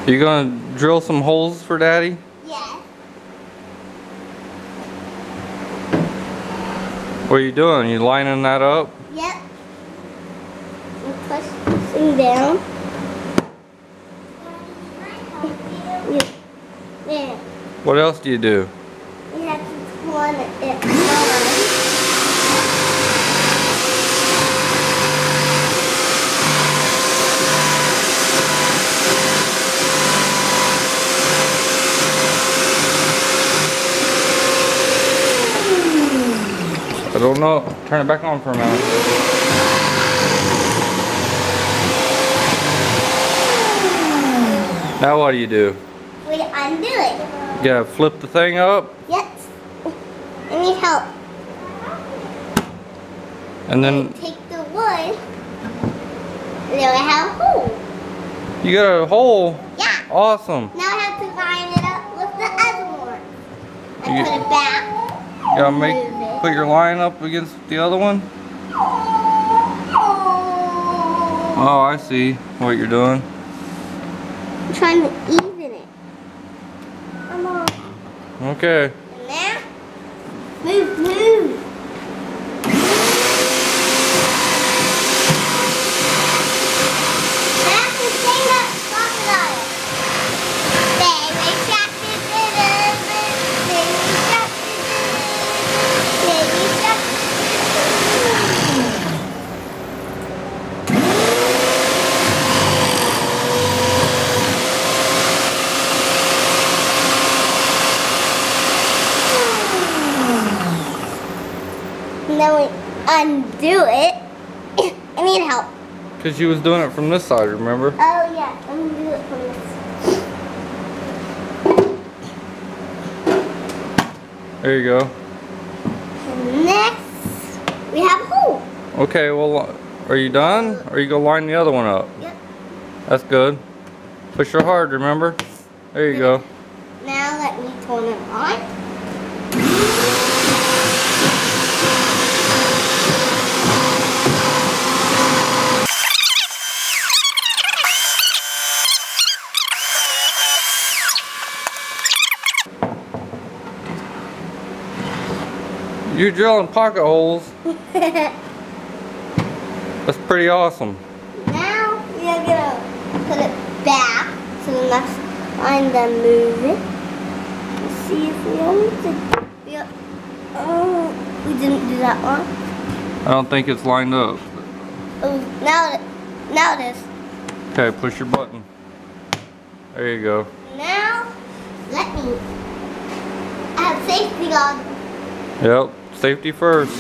You gonna drill some holes for Daddy? Yes. What are you doing? You lining that up? Yep. I'm pushing down. Yeah. What else do you do? You have to turn it on. I don't know. Turn it back on for a minute. Now what do you do? We undo it. You gotta flip the thing up? Yes. I need help. And then Take the wood. And then I have a hole. you got a hole? Yeah. Awesome. Now I have to line it up with the other one. And You- put it back. You gotta Move it. put your line up against the other one? Oh, I see what you're doing. I'm trying to even it. Come on. Okay. And now, move. That's the thing that Pockethole. Baby shark, baby shark, baby shark. And then we undo it. I need help. Because you was doing it from this side, remember? Oh yeah, undo it from this. There you go. And next, we have a hole. Okay, well, are you done? Or are you gonna line the other one up? Yep. That's good. Push her hard, remember? There you go. Now let me turn it on. You're drilling pocket holes. That's pretty awesome. Now we are gonna put it back to the next line, then move it. Let's see if we did. Oh, we didn't do that one. I don't think it's lined up. Oh, now it is. Okay, push your button. There you go. Now let me. I have safety on. Yep, safety first.